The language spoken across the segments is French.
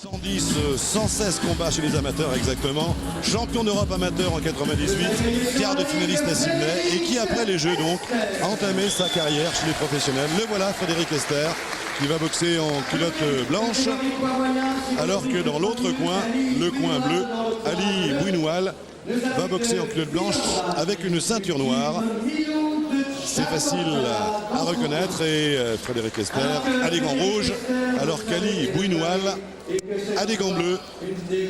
110, 116 combats chez les amateurs exactement. Champion d'Europe amateur en 98, quart de finaliste à Sydney et qui après les Jeux donc a entamé sa carrière chez les professionnels. Le voilà Frédéric Esther qui va boxer en culotte blanche alors que dans l'autre coin, le coin bleu, Ali Bouinoual va boxer en culotte blanche avec une ceinture noire. C'est facile à reconnaître et Frédéric Esther a des gants rouges alors qu'Ali Bouinoual a des gants bleus.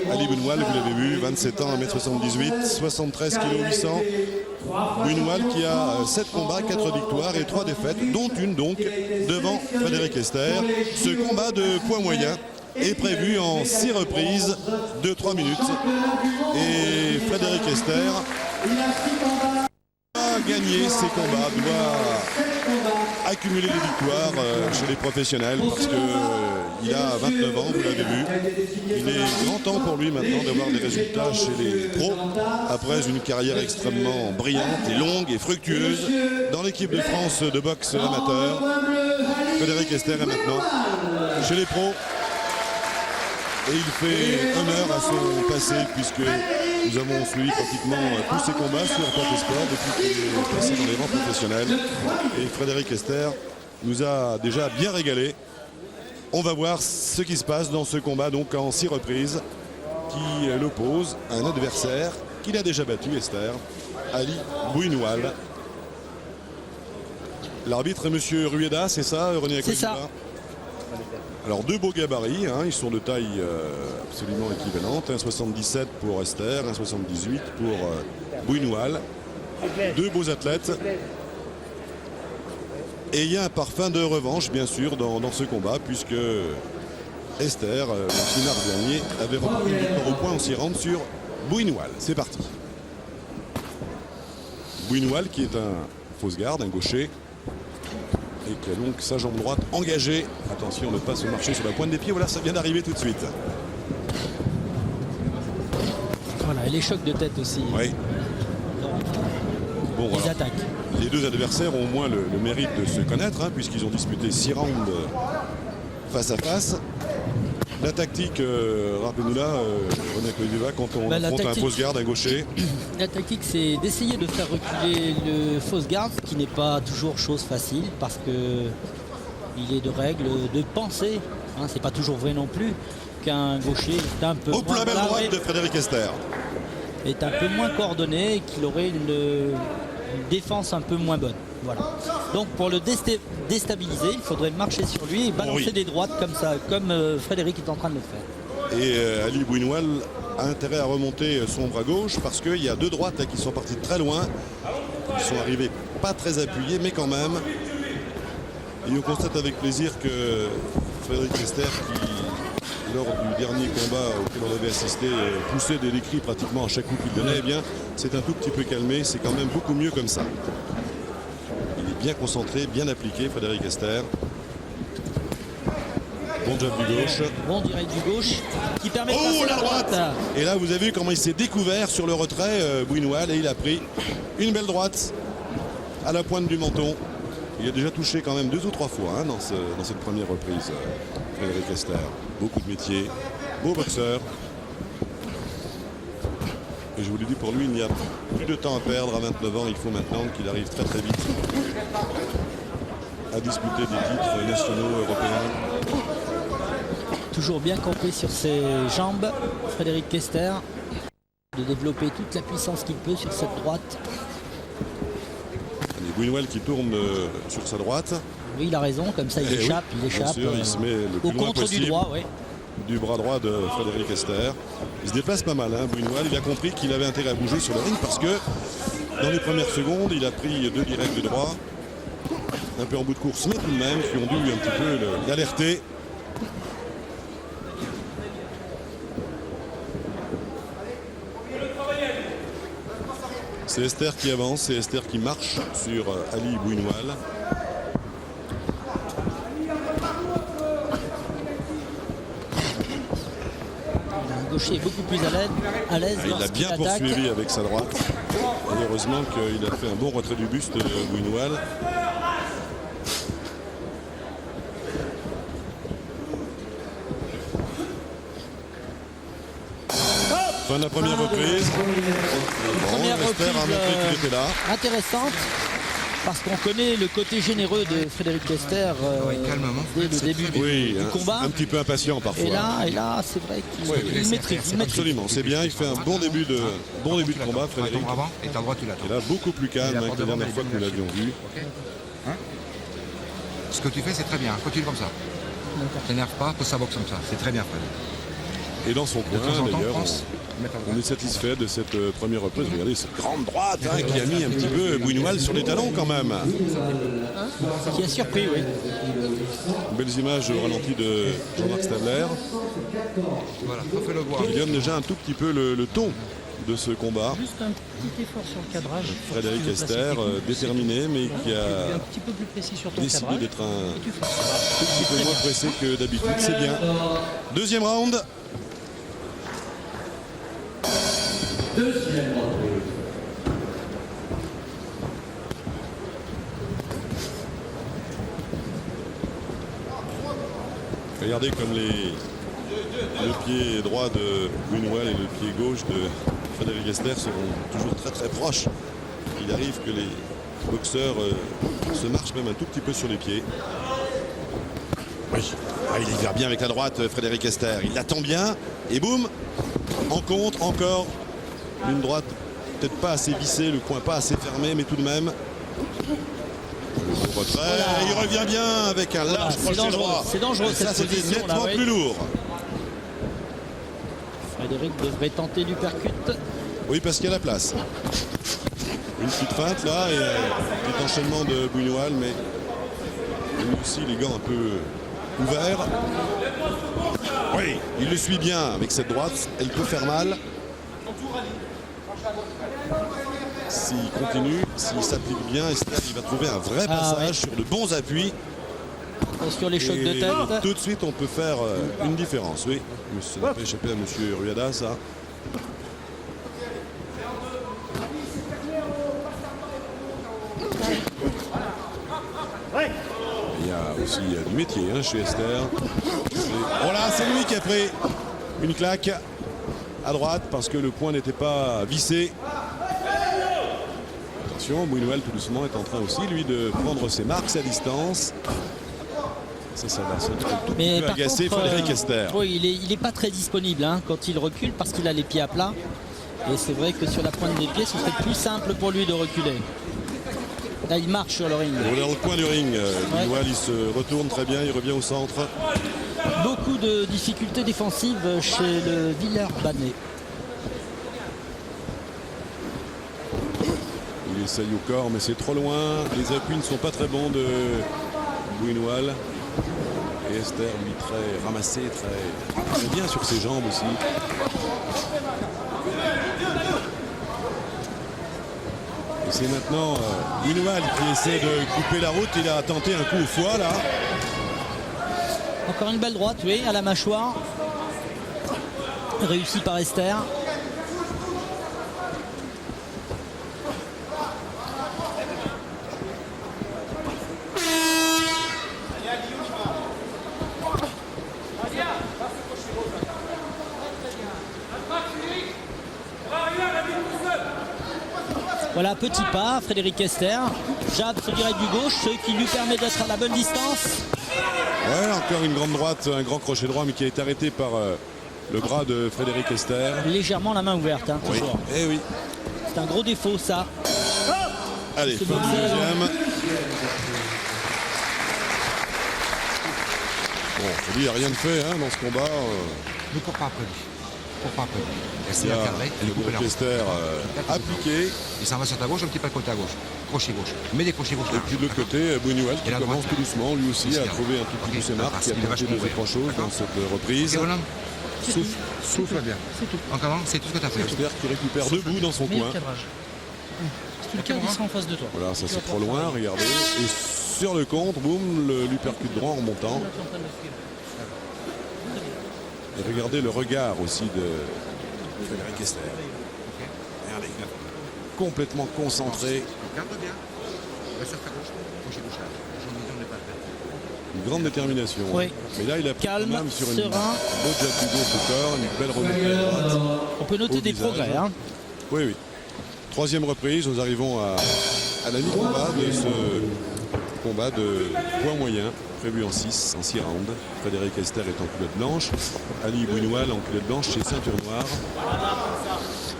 Ali Bouinoual, vous l'avez vu, 27 ans, 1m78, 73 kg 800. Bouinoual qui a 7 combats, 4 victoires et 3 défaites, dont une donc devant Frédéric Esther. Ce combat de poids moyen est prévu en 6 reprises de 3 minutes. Et Frédéric Esther doit gagner ses combats, doit accumuler les victoires chez les professionnels parce qu'il a 29 ans, vous l'avez vu. Il est grand temps pour lui maintenant d'avoir des résultats chez les pros après une carrière extrêmement brillante et longue et fructueuse dans l'équipe de France de boxe amateur. Frédéric Esther est maintenant chez les pros et il fait honneur à son passé puisque nous avons suivi pratiquement tous ses combats sur Pathé Sport depuis qu'il est passé dans les rangs professionnels. Et Frédéric Esther nous a déjà bien régalé. On va voir ce qui se passe dans ce combat donc en 6 reprises qui l'oppose à un adversaire qu'il a déjà battu, Esther, Ali Bouinoual. L'arbitre est monsieur Rueda, c'est ça, René Acosta? C'est ça. Alors 2 beaux gabarits, hein, ils sont de taille absolument équivalente, 1,77 pour Esther, 1,78 pour Bouinoual. 2 beaux athlètes. Et il y a un parfum de revanche bien sûr dans ce combat puisque Esther, le 6 mars dernier, avait remporté une victoire au point en 6 rounds sur Bouinoual. C'est parti. Bouinoual qui est un fausse garde, un gaucher. Et qui a donc sa jambe droite engagée. Attention, ne pas se marcher sur la pointe des pieds. Voilà, ça vient d'arriver tout de suite. Voilà, et les chocs de tête aussi. Oui. Bon, Ils alors, attaquent. les deux adversaires ont au moins le mérite de se connaître, hein, puisqu'ils ont disputé 6 rounds face à face. La tactique, rappelez-nous là, René Acosta, quand on affronte un fausse garde, un gaucher. La tactique, c'est d'essayer de faire reculer le fausse garde, ce qui n'est pas toujours chose facile, parce que il est de règle de penser, hein, c'est pas toujours vrai non plus, qu'un gaucher est un peu Hop la belle droite de Frédéric Esther. Est un peu moins coordonné et qu'il aurait une défense un peu moins bonne. Voilà. Donc pour le déstabiliser, il faudrait marcher sur lui et balancer des droites comme ça, comme Frédéric est en train de le faire. Et Ali Bouinoual a intérêt à remonter son bras gauche parce qu'il y a 2 droites là, qui sont parties très loin. Ils sont arrivés pas très appuyés, mais quand même. Et on constate avec plaisir que Frédéric Esther, qui lors du dernier combat auquel on avait assisté, poussait des cris pratiquement à chaque coup qu'il donnait, eh bien, c'est un tout petit peu calmé. C'est quand même beaucoup mieux comme ça. Il est bien concentré, bien appliqué, Frédéric Esther. Bon job du gauche. Bon direct du gauche qui permet de passer la droite. Et là vous avez vu comment il s'est découvert sur le retrait, Bouinoual, et il a pris une belle droite à la pointe du menton. Il a déjà touché quand même 2 ou 3 fois hein, dans cette première reprise, Frédéric Esther. Beaucoup de métier, beau boxeur. Et je vous l'ai dit, pour lui, il n'y a plus de temps à perdre à 29 ans. Il faut maintenant qu'il arrive très très vite à disputer des titres nationaux européens. Toujours bien campé sur ses jambes, Frédéric Esther, de développer toute la puissance qu'il peut sur cette droite. Et Bouinoual qui tourne sur sa droite. Oui, il a raison, comme ça il échappe, oui, il échappe sûr, il se met le plus au loin contre possible du droit. Oui. Du bras droit de Frédéric Esther. Il se déplace pas mal, hein, Bouinoual. Il a compris qu'il avait intérêt à bouger sur le ring parce que dans les premières secondes, il a pris 2 directs de droit. Un peu en bout de course, mais tout de même, qui ont dû un petit peu l'alerter. C'est Esther qui avance, c'est Esther qui marche sur Ali Bouinoual. Le gaucher est beaucoup plus à l'aise. Il a bien poursuivi avec sa droite. Et heureusement qu'il a fait un bon retrait du buste de Bouinoual. Fin de la première reprise. Bon, Première Esther a reprise, montré qu'il était là. intéressante. Parce qu'on connaît le côté généreux de Frédéric Lester calmement, dès le c'est début très du Oui, combat. un petit peu impatient parfois. Et là, c'est vrai qu'il Oui, il maîtrise. Il maîtrise. Absolument, c'est bien. Il fait un bon début de combat, Frédéric. Avant, et ta droite, tu Et l'attends. là, beaucoup plus calme que la dernière fois que nous l'avions vu. Hein? Ce que tu fais, c'est très bien. Continue comme ça. T'énerve pas, pose sa boxe comme ça. C'est très bien, Fred. Et dans son De coin, temps en temps, d'ailleurs, pense. on est satisfait de cette première reprise. Regardez cette grande droite qui a mis un petit peu Bouinoil sur les talons quand même. Qui a surpris, oui. Belles images au ralenti de Jean-Marc Stadler. Voilà, refais-le voir. Il donne déjà un tout petit peu le ton de ce combat. Juste un petit effort sur le cadrage. Frédéric Sur ce Esther, placé technique. déterminé, mais qui Un a petit peu plus précis sur ton décidé cadrage. d'être un Tu fais. tout petit peu moins pressé que d'habitude. C'est bien. Deuxième round. Regardez comme le pied droit de Buñuel et le pied gauche de Frédéric Esther seront toujours très très proches. Il arrive que les boxeurs se marchent même un tout petit peu sur les pieds. Oui, il y va bien avec la droite, Frédéric Esther. Il l'attend bien et boum, en contre encore une droite peut-être pas assez vissée, le coin pas assez fermé, mais tout de même. Le bon retrait, et il revient bien avec un large c'est crochet dangereux, droit. c'est dangereux, Et ça, cette c'était position, là, nettement oui. plus lourd. Frédéric devrait tenter du percut. Oui, parce qu'il y a la place. Une petite feinte là et un petit enchaînement de Buñuel, mais lui aussi les gants un peu ouverts. Oui, il le suit bien avec cette droite. Elle peut faire mal. S'il continue, s'il s'applique bien, Esther, il va trouver un vrai passage ouais. sur de bons appuis. Sur les chocs de Et tête. tout de suite, on peut faire une différence. Oui, ça n'a pas échappé à M. Rueda, ça. Il y a aussi du métier chez Esther. Voilà, c'est lui qui a pris une claque à droite parce que le point n'était pas vissé. Attention, Buñuel tout doucement est en train aussi, lui, de prendre ses marques, sa distance. Ça va sans doute un tout petit peu par agacer contre, Frédéric Esther. oui, il est pas très disponible quand il recule parce qu'il a les pieds à plat. Et c'est vrai que sur la pointe des pieds, ce serait plus simple pour lui de reculer. Là, il marche sur le ring. Il est dans le coin du ring. Buñuel, il se retourne très bien, il revient au centre. Beaucoup de difficultés défensives chez le Villers-Banais. Il essaye au corps, mais c'est trop loin. Les appuis ne sont pas très bons de Buñuel. Et Esther, lui, très ramassé, très bien sur ses jambes aussi. Et c'est maintenant Buñuel qui essaie de couper la route. Il a tenté un coup au foie, là. Encore une belle droite, oui, à la mâchoire. Réussi par Esther. Voilà, petit pas, Frédéric Esther. Jab se direct du gauche, ce qui lui permet d'être à la bonne distance. Ouais, encore une grande droite, un grand crochet droit, mais qui a été arrêté par le bras de Frédéric Esther. Légèrement la main ouverte, Oui, toujours. eh oui. C'est un gros défaut, ça. Allez, C'est fin bon, du c'est deuxième. Bon, faut dire, rien de fait dans ce combat. Ne cours pas après lui. Cours pas après lui. Reste Il y a encadré et lui couper la route. Esther appliqué. Il s'en va sur ta gauche, un petit peu de côté à gauche. Crochet gauche. Mets des crochets gauche. Et puis de l'autre côté, Buñuel qui Et la commence droite. tout doucement, lui aussi, à trouver un tout petit peu ses marques, qui a Il est tenté vachement deux ou trois choses dans cette reprise. Ok, bonhomme. Souffle. Souffle bien. C'est tout. En comment? C'est tout ce que tu as fait. Esther qui récupère debout dans son Meilleur coin. cadrage. Si tu le cadres, il sera en face de toi. Voilà, ça c'est trop loin, regardez. Et sur le contre, boum, lui percute droit en remontant. Là, tu es en train de le suivre. Et regardez le regard aussi de Frédéric Esther. Regardez, complètement concentré. Garde bien. Va sur ta gauche. Crochet gauche là. Jean Mignon n'est pas le Une grande détermination. Oui. Mais là, il a pris Calme, quand même sur une serein. beau jab du gauche au corps, une belle remontée à droite. On peut noter Au des visage. progrès. Hein. Oui, oui. Troisième reprise, nous arrivons à la mi-combat de ce combat de poids moyen, prévu en 6 rounds. Frédéric Esther est en culotte blanche, Ali Bounoual en culotte blanche chez ceinture noire.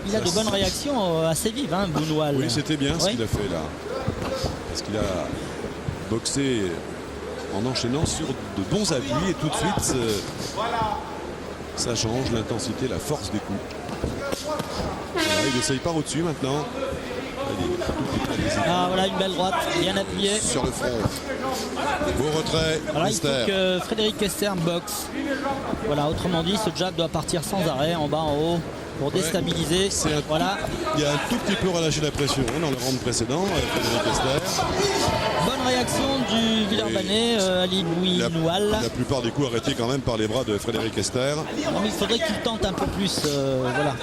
Il a de bonnes réactions assez vives, hein, Bounoual. Oui, c'était bien ce Oui. qu'il a fait là. Parce qu'il a boxé en enchaînant sur de bons appuis et tout de suite, ça change l'intensité, la force des coups. Voilà, il essaye par au-dessus maintenant. Ah voilà, une belle droite, bien appuyée. Sur le front. Beau retrait, Voilà, il faut Esther. que Frédéric Esther boxe. Voilà, autrement dit, ce jab doit partir sans arrêt, en bas, en haut, pour déstabiliser. C'est un- Voilà, Il a un tout petit peu relâché la pression dans le round précédent, Frédéric Esther. bonne réaction du Villeurbanais, Ali Bounoual. La plupart des coups arrêtés quand même par les bras de Frédéric Esther. Non, mais il faudrait qu'il tente un peu plus, voilà.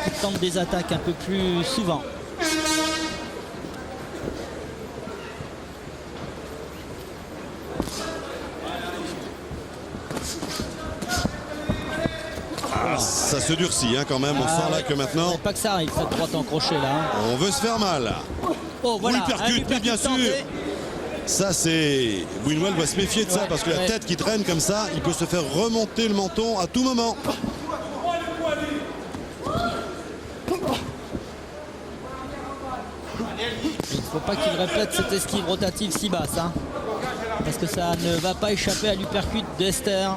Il tente des attaques un peu plus souvent. Ça se durcit quand même, on sent là que maintenant Pas que ça arrive, cette droite en crochet là. Hein. on veut se faire mal. Oh voilà, Oui, percute, un uppercut bien sûr. tenté. Ça c'est... Bounoual va se méfier de ça parce que la ouais. tête qui traîne comme ça, il peut se faire remonter le menton à tout moment. Il ne faut pas qu'il répète cette esquive rotative si basse. Hein. Parce que ça ne va pas échapper à l'uppercut d'Esther.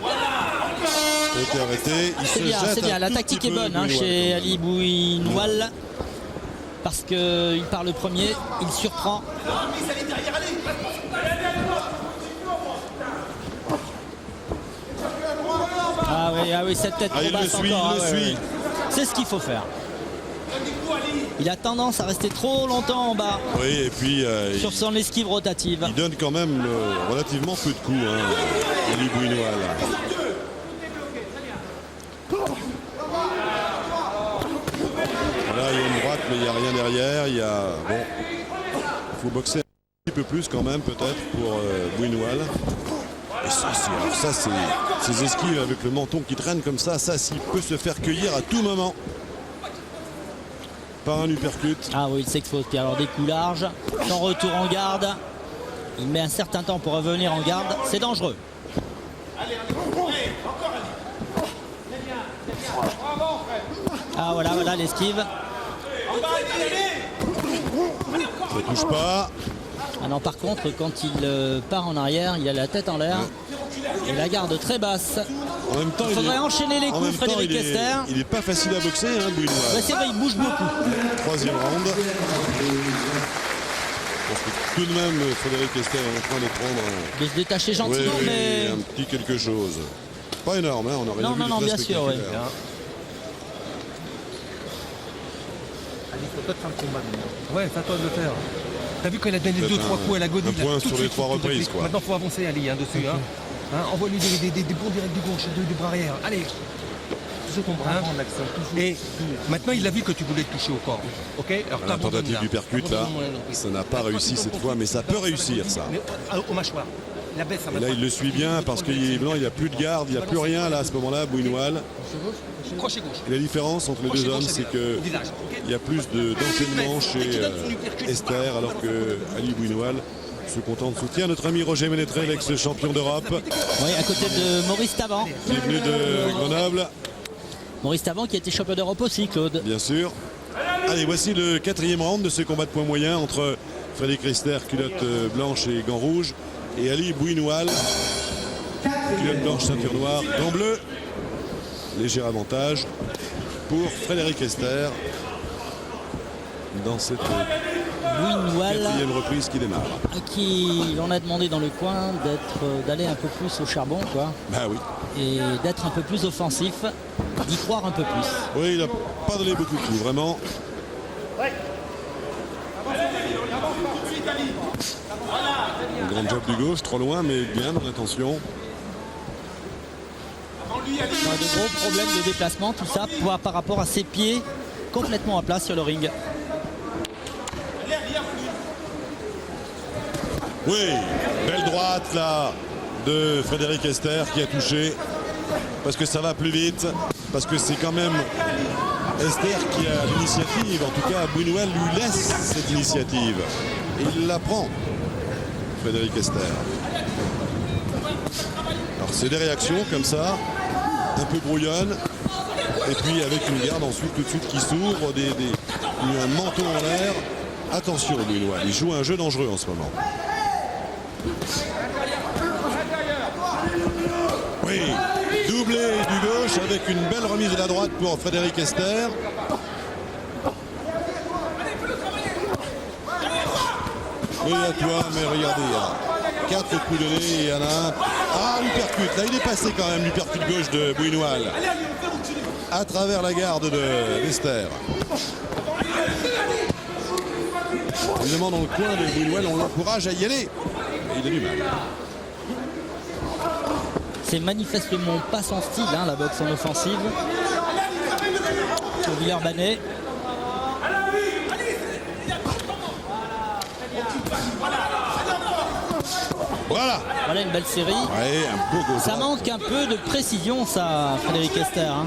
Il a été arrêté, il se C'est bien, jette c'est bien. un La tout tactique petit est peu, bonne hein, Bounoual. chez Ali Bounoual. Parce qu'il part le premier, il surprend. Ah oui, cette tête Ah, il trop le basse suit, encore. il le Ah, ouais, suit. ouais. C'est ce qu'il faut faire. Il a tendance à rester trop longtemps en bas Oui, et puis sur son esquive rotative. il donne quand même relativement peu de coups, Ali Bounoual. Là, il y a une droite, mais il n'y a rien derrière. Il faut boxer un petit peu plus quand même, peut-être, pour Bounoual. Et ça, c'est ces esquives avec le menton qui traîne comme ça, s'il peut se faire cueillir à tout moment par un uppercut. Ah oui, il s'expose. Puis alors des coups larges, sans retour en garde. Il met un certain temps pour revenir en garde. C'est dangereux. Ah voilà l'esquive. Ça touche pas. Ah non, par contre, quand il part en arrière, il a la tête en l'air et la garde très basse. En même temps, Il faudrait enchaîner les en coups, même temps, Frédéric Esther. il est pas facile à boxer, Bounoual. Ouais, c'est vrai, il bouge beaucoup. Troisième round. Je pense que tout de même, Frédéric Esther est en train de prendre De se détacher oui, gentiment, mais un petit quelque chose. Pas énorme, on aurait Non, vu non, des non, très bien sûr, oui. spectaculaires. Ouais, c'est à toi de le faire. T'as vu quand il a donné Peut-être 2-3 coups à la godille. un point là, tout sur de les suite, 3 tout de reprises, suite. quoi. Maintenant, faut avancer, Ali, dessus. Envoie-lui des bons directs du gauche, du bras arrière. Allez. Et maintenant, il a vu que tu voulais te toucher au corps. Ok. Alors, La tentative du percute là, ça n'a pas réussi cette fois, mais ça peut réussir ça. Mais au mâchoire. La baisse, ça Et là, il le suit bien parce qu'il il n'y a plus de garde, il n'y a plus rien là à ce moment-là, Bounoual. Crochet gauche. Et la différence entre les deux hommes, c'est qu'il y a plus d'enchaînement chez Esther, alors que Ali Bounoual se contente de soutien. Notre ami Roger Ménétré, l'ex-champion d'Europe, oui, à côté de Maurice Taban. qui est venu de Grenoble, Maurice Taban qui a été champion d'Europe aussi, Claude. bien sûr. Allez, voici le quatrième round de ce combat de points moyens entre Frédéric Esther, culotte blanche et gants rouges, et Ali Bounoual, culotte blanche, ceinture noire, gants bleus. Léger avantage pour Frédéric Esther dans cette Bounoual, quatrième reprise qui démarre. à qui l'on a demandé dans le coin d'aller un peu plus au charbon, quoi, Bah oui. et d'être un peu plus offensif, d'y croire un peu plus. Oui, il n'a pas donné beaucoup de coups, vraiment. Un grand job du gauche, trop loin, mais bien dans l'intention. De gros problèmes de déplacement, tout ça par rapport à ses pieds complètement à plat sur le ring. Oui, belle droite là de Frédéric Esther qui a touché. Parce que ça va plus vite. Parce que c'est quand même Esther qui a l'initiative. En tout cas, Buñuel lui laisse cette initiative. Et il la prend, Frédéric Esther. Alors c'est des réactions comme ça, un peu brouillonnes. Et puis avec une garde ensuite tout de suite qui s'ouvre, un menton en l'air. Attention Buñuel, il joue un jeu dangereux en ce moment. Oui, doublé du gauche avec une belle remise de la droite pour Frédéric Esther. Oui, à toi, mais regardez, il y a 4 coups de nez et il y en a un. Ah, l'uppercut, là il est passé quand même, l'uppercut gauche de Buñuel. À travers la garde d'Esther. Évidemment dans le coin de Buñuel, on l'encourage à y aller. Et il a du mal. C'est manifestement pas son style, hein, la boxe en offensive. Pour Villeurbanne. Voilà. Voilà une belle série. Ouais, un beau gauche. Ça manque un peu de précision, ça, Frédéric Esther. Hein.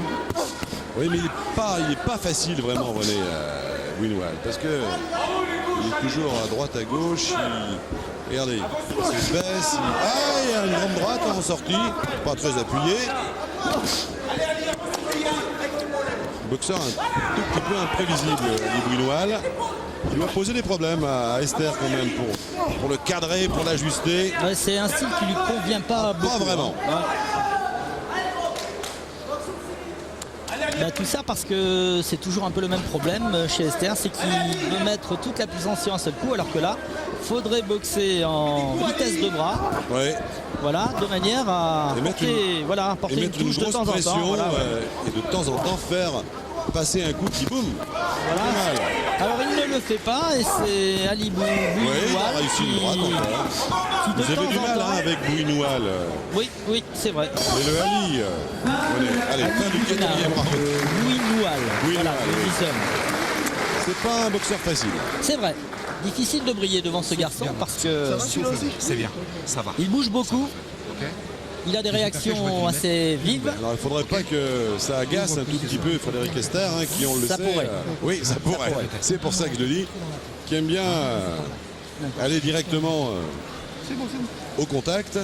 Oui, mais il est pas facile vraiment, René Buñuel, parce que il est toujours à droite, à gauche. Regardez, il se baisse. Il y a une grande droite en sortie, pas très appuyé. Boxeur un tout petit peu imprévisible, Buñuel. Il doit poser des problèmes à Esther quand même pour le cadrer, pour l'ajuster. Ouais, c'est un style qui lui convient pas beaucoup. Pas vraiment. Hein. Bah, tout ça parce que c'est toujours un peu le même problème chez Esther, c'est qu'il veut mettre toute la puissance sur un seul coup, alors que là, faudrait boxer en vitesse de bras. Ouais. Voilà, de manière à mettre porter une touche de temps en temps. Voilà, et de temps en temps faire passer un coup qui boum. Voilà. Alors il ne le fait pas et c'est Ali Buñuel il a réussi une droite encore. Vous avez du mal avec Buñuel. Oui, c'est vrai. Et le Ali, allez, fin du 4e round. Buñuel. Voilà, nous y sommes. C'est pas un boxeur facile. C'est vrai. Difficile de briller devant ce garçon parce que C'est bien, ça va. il bouge beaucoup. Ok. Il a des réactions assez vives. Alors il ne faudrait pas que ça agace un tout petit peu Frédéric Esther, hein, qui on le Ça sait. pourrait. Oui, ça pourrait. C'est pour ça que je le dis. Qui aime bien aller directement au contact.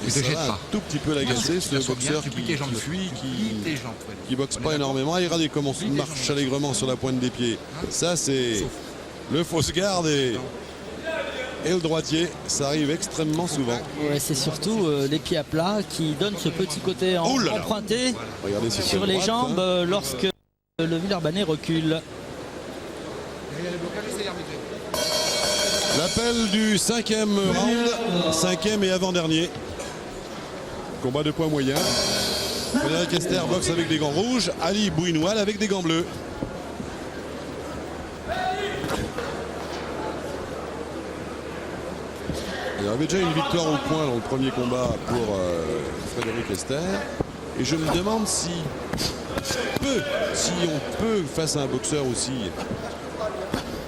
Et ça va un tout petit peu l'agacer, ce boxeur qui fuit, qui boxe pas énormément. Et regardez comment il marche allègrement sur la pointe des pieds. Ça c'est le fausse garde et le droitier, ça arrive extrêmement souvent. Ouais, c'est surtout les pieds à plat qui donnent ce petit côté emprunté Regardez, sur les jambes lorsque le Villeurbanne recule. L'appel du 5e round, 5e et avant-dernier. Combat de poids moyen. Frédéric Esther boxe avec des gants rouges, Ali Buñuel avec des gants bleus. Il y avait déjà une victoire au point dans le premier combat pour Frédéric Esther. Et je me demande si on peut, face à un boxeur aussi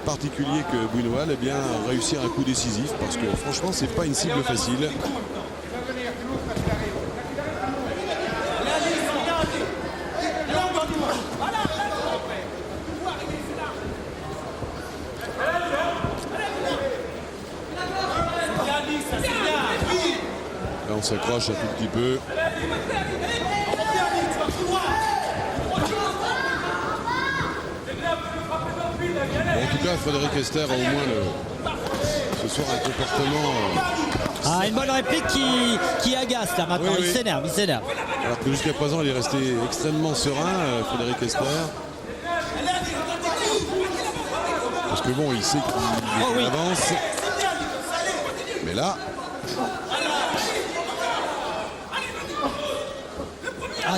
particulier que Buñuel, eh bien, réussir un coup décisif. Parce que franchement, c'est pas une cible facile. Là, on s'accroche un tout petit peu. Bon, en tout cas, Frédéric Esther a au moins ce soir un comportement. Une bonne réplique qui agace là maintenant. Oui, il s'énerve. Alors que jusqu'à présent, il est resté extrêmement serein, Frédéric Esther. Parce que bon, il sait qu'il avance. Mais là.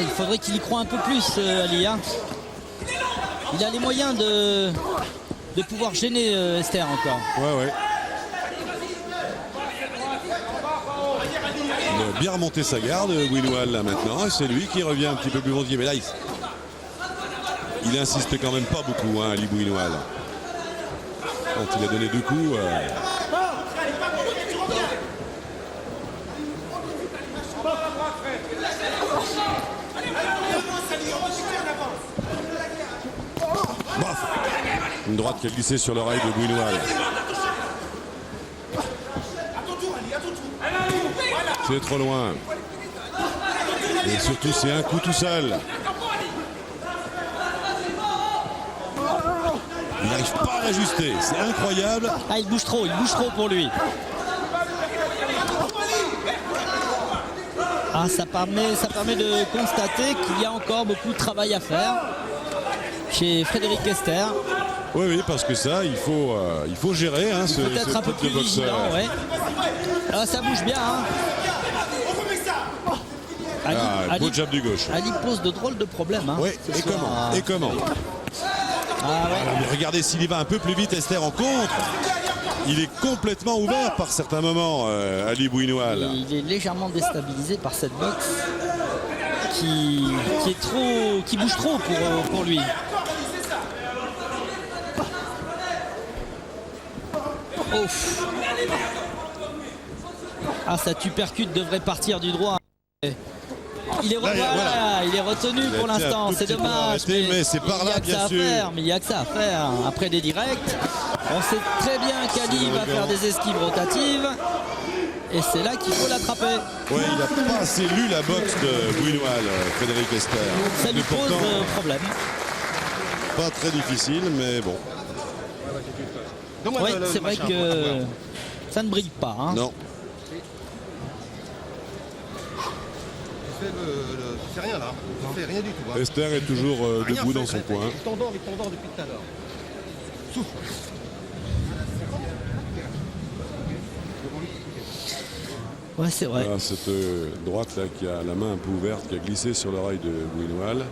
Il faudrait qu'il y croit un peu plus, Ali. Hein. Il a les moyens de pouvoir gêner Esther encore. Ouais. Il a bien remonté sa garde, Buñuel, là maintenant. Et c'est lui qui revient un petit peu plus volontiers. Mais là, il insiste quand même pas beaucoup, hein, Ali Buñuel. Quand il a donné 2 coups. Bof. Une droite qui a glissé sur l'oreille de Bouinoal. C'est trop loin. Et surtout, c'est un coup tout seul. Il n'arrive pas à l'ajuster. C'est incroyable. Ah, il bouge trop pour lui. Ah, ça permet de constater qu'il y a encore beaucoup de travail à faire chez Frédéric Ester. Oui, parce que ça, il faut gérer hein, ce Peut-être un peu type de plus boxeur. vigilant, ouais. Ah, ça bouge bien. Hein. Beau jab du gauche. Ali pose de drôles de problèmes. Hein, Oui, ce soir. et comment Ah, ouais. Mais regardez s'il y va un peu plus vite, Ester en contre. Il est complètement ouvert par certains moments, Ali Bouinoal. Il est légèrement déstabilisé par cette boxe qui bouge trop pour lui. Ouf. Ah, sa tupercute devrait partir du droit. Il est, Là, voilà. il est retenu Il a pour été un l'instant, tout c'est petit peu dommage. arrêté, mais c'est par là, bien sûr. Mais il n'y a que ça à faire. Après des directs, on sait très bien qu'Ali va faire des esquives rotatives. Et c'est là qu'il faut l'attraper. Oui, il n'a pas assez lu la boxe de Bouinoal, Frédéric Ester. Ça lui Et pose pourtant, problème. pas très difficile, mais bon. Oui, c'est vrai que ça ne brille pas. Hein. Non. C'est rien là. On fait rien du tout. Hein. Ester est toujours debout dans son coin. Il t'endort depuis tout à l'heure. Souffle. Ouais, c'est vrai. Voilà, cette droite là qui a la main un peu ouverte, qui a glissé sur l'oreille de Bouinoal.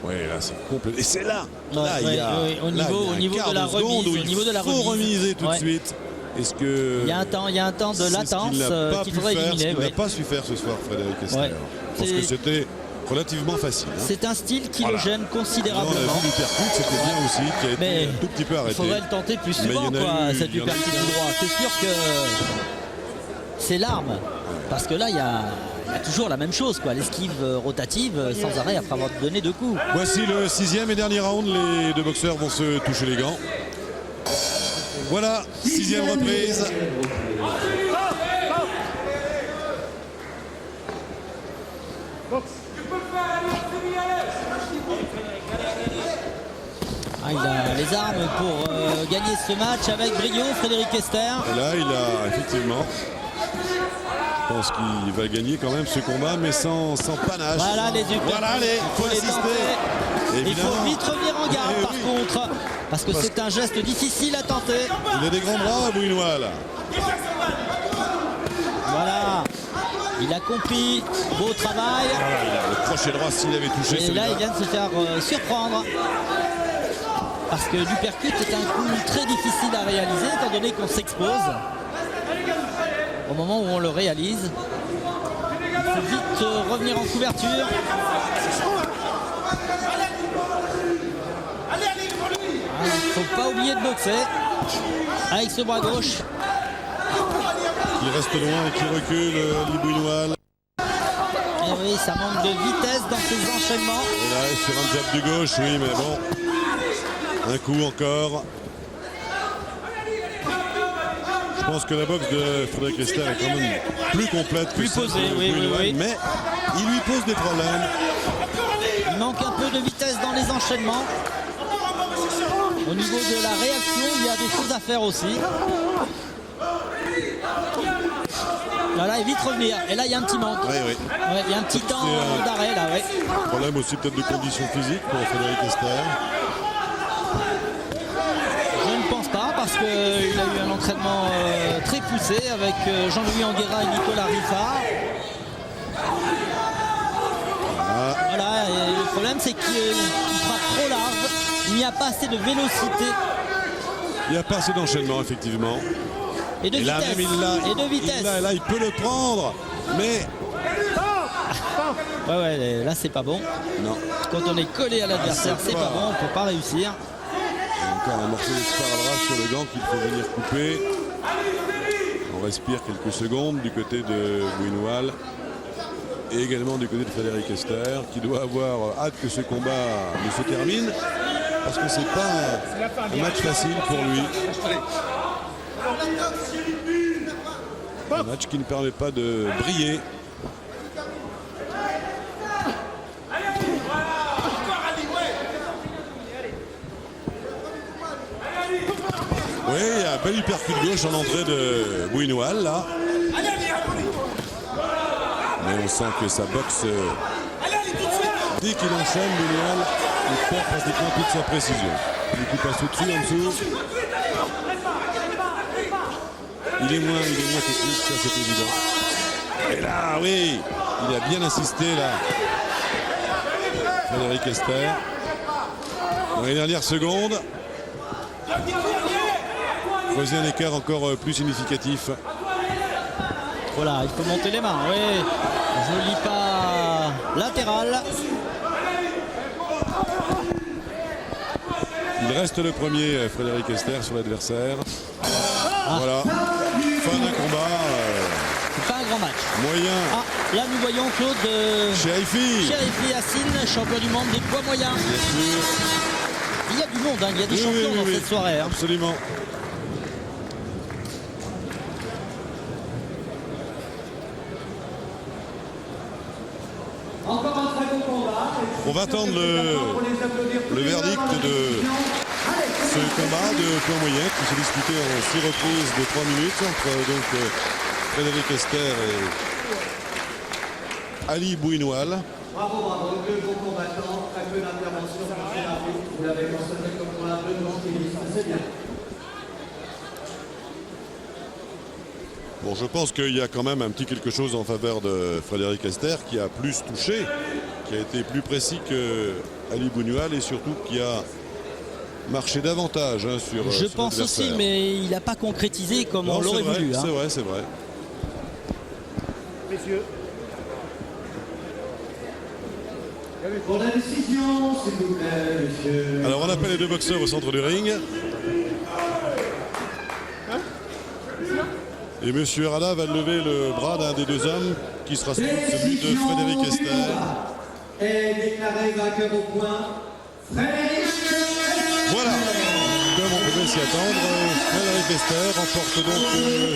Oui, là c'est complet. Et c'est là. Là, Ouais, il y a, ouais, au là, niveau- il y a au un niveau quart de la seconde remise, où au il niveau de la faut remise. remiser tout Ouais. de suite. Est-ce que Il y a un temps de c'est ce latence qu'il n'a pas qu'il pu faudrait faire, ce éliminer. qu'il n'a Oui. pas su faire ce soir, Frédéric Ester. Ouais. Parce que C'est- c'était relativement facile. Hein. C'est un style qui Voilà. le gêne On a considérablement. vu l'hypercute, c'était bien aussi, qui a été Mais un tout petit peu il arrêté. faudrait le tenter plus Mais il y souvent, en a quoi, eu- cette il y en a eu hypercute plein. du droit. C'est sûr que c'est l'arme. Parce que là, il y a toujours la même chose, quoi. L'esquive rotative sans arrêt après avoir donné 2 coups. Voici le 6e et dernier round. Les deux boxeurs vont se toucher les gants. Voilà, 6e reprise. Ah, il a les armes pour gagner ce match avec brio, Frédéric Ester. Et là, il a effectivement. Je pense qu'il va gagner quand même ce combat, mais sans panache. Voilà les uppercuts. Voilà, allez, Il faut faut les assister. tenter. Il Évidemment. faut vite revenir en garde Eh par oui. contre. Parce que c'est un geste difficile à tenter. Il a des grands bras, Bouinoal. Voilà. Il a compris. Beau travail. Le crochet droit, s'il avait touché Et celui-là. là, il vient de se faire surprendre. Parce que l'uppercut est un coup très difficile à réaliser, étant donné qu'on s'expose. Au moment où on le réalise, il faut vite revenir en couverture. Il ne faut pas oublier de boxer avec ce bras gauche. Qui reste loin et qui recule, Bouinoal. Et oui, ça manque de vitesse dans ces enchaînements. Et là, sur un jab du gauche, oui, mais bon. Un coup encore. Je pense que la boxe de Frédéric Ester est quand même plus complète, Plus que celle posée, de oui, Bouinoal, oui. mais il lui pose des problèmes. Il manque un peu de vitesse dans les enchaînements. Au niveau de la réaction, il y a des choses à faire aussi. Là, il vite revenir. Et là, il y a un petit manque. Oui, oui. Ouais, il y a un petit temps C'est, d'arrêt là, ouais. Problème aussi peut-être de conditions physiques pour Frédéric Ester. Je ne pense pas parce qu'il a eu un entraînement très poussé avec Jean-Louis Anguera et Nicolas Riffard. Voilà, et le problème c'est qu'il frappe trop large. Il n'y a pas assez de vélocité Il n'y a pas assez d'enchaînement, effectivement. et de Et là vitesse. même, il l'a. Et de vitesse. Là, il peut le prendre, mais Ouais, là c'est pas bon. non. Quand on est collé à l'adversaire, Ah, c'est c'est pas pas- bon, on peut pas réussir. encore un morceau de sparadrap sur le gant qu'il faut venir couper. On respire quelques secondes du côté de Buñuel et également du côté de Frédéric Esther, qui doit avoir hâte que ce combat ne se termine parce que c'est pas un match facile pour lui. Un match qui ne permet pas de briller. Oui, il y a un bel uppercut gauche en entrée de Buñuel là. Mais on sent que sa boxe, dès qu'il enchaîne, Buñuel, il perd pratiquement toute sa précision. Il coupe pas au-dessus, en dessous. Il est moins technique, ça c'est évident. Et là, oui, il a bien insisté là. Frédéric Esther. Dans les dernières secondes. Creuser un écart encore plus significatif. Voilà, il faut monter les mains. Oui, joli pas latéral. Il reste le premier, Frédéric Esther, sur l'adversaire. Voilà, fin d'un combat. C'est pas un grand match. Moyen. Ah, là nous voyons Claude Chérifi Yacine, champion du monde des poids moyens. Bien sûr. Il y a du monde, hein, il y a des champions dans cette soirée. Hein. Absolument. On va attendre le verdict de ce combat de poids moyen qui s'est disputé en 6 reprises de 3 minutes entre donc Frédéric Esther et Ali Buñuel. Bravo, deux bons combattants, très peu d'intervention sur le scénario. Vous l'avez constaté comme pour un peu de tennistes, c'est bien. Bon, je pense qu'il y a quand même un petit quelque chose en faveur de Frédéric Esther qui a plus touché, qui a été plus précis que Ali Buñuel et surtout qui a marché davantage sur. Je pense aussi, mais il n'a pas concrétisé comme on l'aurait voulu. C'est vrai, c'est vrai. Messieurs. Pour la décision, s'il vous plaît, messieurs. Alors on appelle les deux boxeurs au centre du ring. Et monsieur Arada va lever le bras d'un des deux hommes qui sera celui de Frédéric Esther. Et déclaré vainqueur au point, Frédéric Esther. Voilà, comme on pouvait s'y attendre, Frédéric Esther remporte donc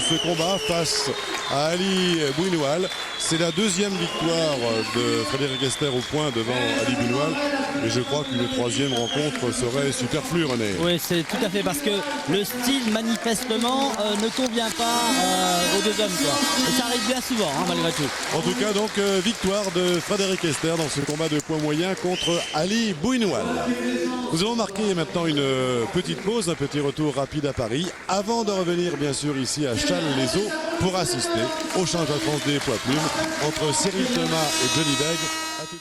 ce combat face à Ali Buñuel. C'est la deuxième victoire de Frédéric Esther au point devant Ali Buñuel. Et je crois qu'une troisième rencontre serait superflue, René. Oui, c'est tout à fait parce que le style manifestement ne convient pas aux deux hommes. Quoi. Et ça arrive bien souvent, hein, malgré tout. En tout cas, donc, victoire de Frédéric Esther dans ce combat de poids moyen contre Ali Buñuel. Nous allons marquer maintenant une petite pause, un petit retour rapide à Paris, avant de revenir bien sûr ici à Challes-les-Eaux pour assister au championnat de France des poids plumes entre Cyril Thomas et Johnny Beg.